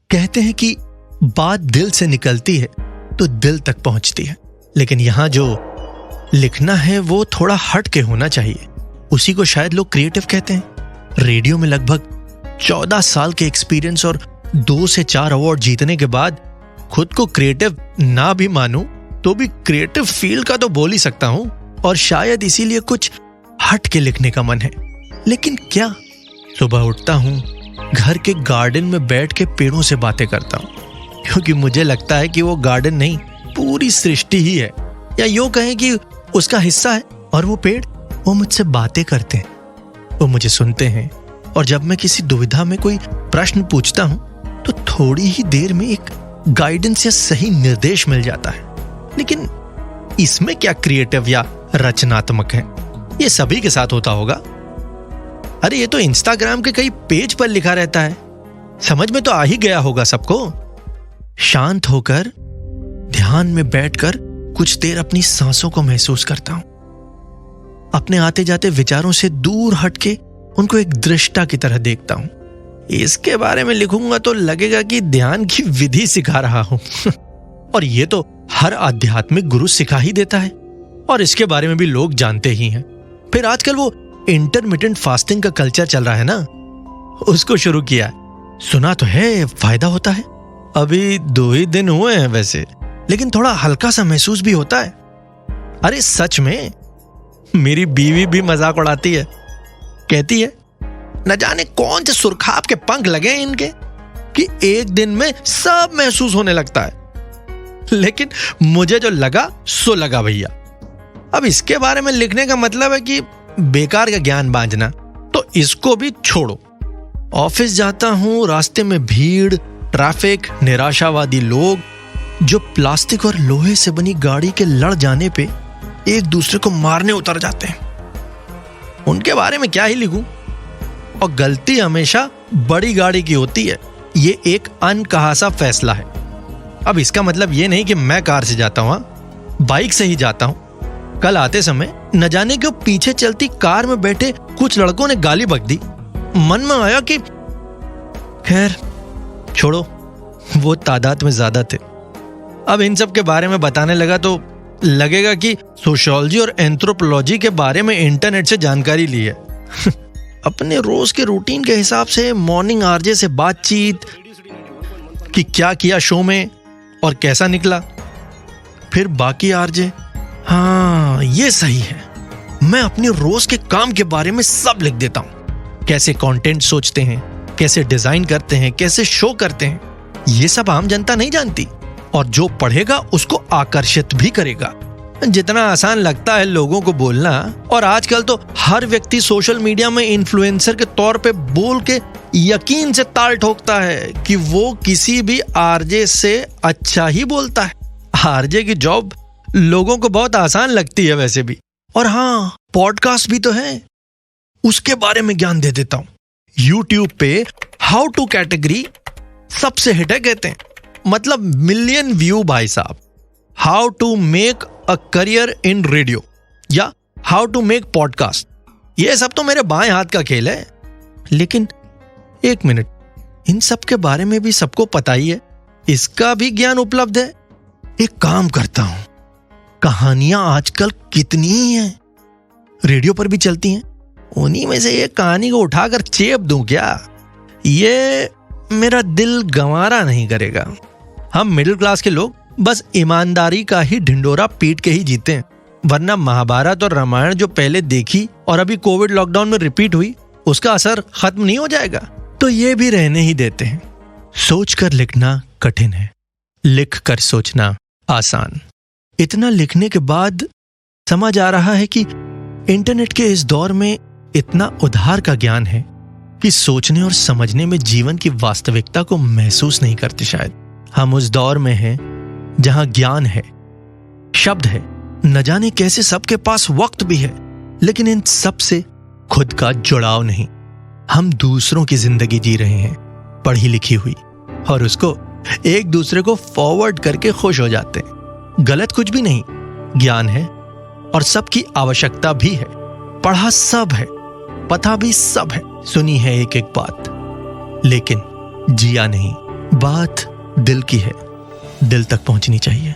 कहते हैं कि बात दिल से निकलती है तो दिल तक पहुंचती है, लेकिन यहां जो लिखना है वो थोड़ा हट के होना चाहिए। उसी को शायद लोग क्रिएटिव कहते हैं। रेडियो में लगभग 14 साल के एक्सपीरियंस और 2 से 4 अवार्ड जीतने के बाद खुद को क्रिएटिव ना भी मानूं तो भी क्रिएटिव फील्ड का तो बोल ही सकता हूं, और शायद इसीलिए कुछ हट के लिखने का मन है। लेकिन क्या? सुबह उठता हूं, घर के गार्डन में बैठ के पेड़ों से बातें करता हूं, क्योंकि मुझे लगता है कि वो गार्डन नहीं, पूरी सृष्टि ही है, या यूं कहें कि उसका हिस्सा है। और वो पेड़, वो मुझसे बातें करते हैं, वो मुझे सुनते हैं, और जब मैं किसी दुविधा में कोई प्रश्न पूछता हूं तो थोड़ी ही देर में एक गाइडेंस या सही निर्देश मिल जाता है। लेकिन इसमें क्या क्रिएटिव या रचनात्मक है? ये सभी के साथ होता होगा। अरे ये तो इंस्टाग्राम के कई पेज पर लिखा रहता है, समझ में तो आ ही गया होगा सबको। शांत होकर ध्यान में बैठकर कुछ देर अपनी सांसों को महसूस करता हूं, अपने आते जाते विचारों से दूर हटके उनको एक दृष्टा की तरह देखता हूं। इसके बारे में लिखूंगा तो लगेगा कि ध्यान की विधि सिखा रहा हूं और ये तो हर आध्यात्मिक गुरु सिखा ही देता है, और इसके बारे में भी लोग जानते ही हैं। फिर आजकल वो इंटरमिटेंट फास्टिंग का कल्चर चल रहा है ना, उसको शुरू किया है। सुना तो है फायदा होता है। अभी 2 ही दिन हुए हैं वैसे, लेकिन थोड़ा हल्का सा महसूस भी होता है। अरे सच में, मेरी बीवी भी मजाक उड़ाती है, कहती है न जाने कौन से सुरखाब के पंख लगे हैं इनके कि एक दिन में सब महसूस होने लगता है। लेकिन मुझे जो लगा सो लगा भैया। अब इसके बारे में लिखने का मतलब है कि बेकार का ज्ञान बांटना, तो इसको भी छोड़ो। ऑफिस जाता हूं, रास्ते में भीड़, ट्रैफिक, निराशावादी लोग जो प्लास्टिक और लोहे से बनी गाड़ी के लड़ जाने पे एक दूसरे को मारने उतर जाते हैं, उनके बारे में क्या ही लिखूं। और गलती हमेशा बड़ी गाड़ी की होती है, ये एक अनकहा सा फैसला है। अब इसका मतलब ये नहीं कि मैं कार से जाता हूं, बाइक से ही जाता हूं। कल आते समय न जाने क्यों पीछे चलती कार में बैठे कुछ लड़कों ने गाली बक दी। मन में आया कि खैर छोड़ो, वो तादाद में ज्यादा थे। अब इन सब के बारे में बताने लगा तो लगेगा कि सोशियोलॉजी और एंथ्रोपोलॉजी के बारे में इंटरनेट से जानकारी ली है। अपने रोज के रूटीन के हिसाब से मॉर्निंग आरजे से बातचीत कि क्या किया शो में और कैसा निकला, फिर बाकी आरजे, हाँ ये सही है, मैं अपने रोज के काम के बारे में सब लिख देता हूं। कैसे कंटेंट सोचते हैं, कैसे डिजाइन करते हैं, कैसे शो करते हैं, ये सब आम जनता नहीं जानती, और जो पढ़ेगा उसको आकर्षित भी करेगा। जितना आसान लगता है लोगों को बोलना, और आजकल तो हर व्यक्ति सोशल मीडिया में इन्फ्लुएंसर के तौर पे बोल के यकीन से ताल ठोकता है कि वो किसी भी आरजे से अच्छा ही बोलता है। आरजे की जॉब लोगों को बहुत आसान लगती है वैसे भी। और हाँ, पॉडकास्ट भी तो है, उसके बारे में ज्ञान दे देता हूं। यूट्यूब पे हाउ टू कैटेगरी सबसे हिट है कहते हैं, मतलब मिलियन व्यू भाई साहब। How to make a career in radio या हाउ टू मेक पॉडकास्ट, ये सब तो मेरे बाएं हाथ का खेल है। लेकिन एक मिनट, इन सब के बारे में भी सबको पता ही है, इसका भी ज्ञान उपलब्ध है। एक काम करता हूं, कहानियां आजकल कितनी ही हैं, रेडियो पर भी चलती हैं, उन्हीं में से एक कहानी को उठाकर चेप दूं क्या? ये मेरा दिल गंवारा नहीं करेगा। हम मिडिल क्लास के लोग बस ईमानदारी का ही ढिंडोरा पीट के ही जीते हैं, वरना महाभारत और रामायण जो पहले देखी और अभी कोविड लॉकडाउन में रिपीट हुई, उसका असर खत्म नहीं हो जाएगा, तो ये भी रहने ही देते हैं। सोचकर लिखना कठिन है, लिख कर सोचना आसान। इतना लिखने के बाद समझ आ रहा है कि इंटरनेट के इस दौर में इतना उधार का ज्ञान है कि सोचने और समझने में जीवन की वास्तविकता को महसूस नहीं करते। शायद हम उस दौर में हैं जहां ज्ञान है, शब्द है, न जाने कैसे सबके पास वक्त भी है, लेकिन इन सब से खुद का जुड़ाव नहीं। हम दूसरों की जिंदगी जी रहे हैं, पढ़ी लिखी हुई, और उसको एक दूसरे को फॉरवर्ड करके खुश हो जाते हैं। गलत कुछ भी नहीं, ज्ञान है और सबकी आवश्यकता भी है। पढ़ा सब है, पता भी सब है, सुनी है एक एक बात, लेकिन जिया नहीं, बात दिल की है, दिल तक पहुंचनी चाहिए।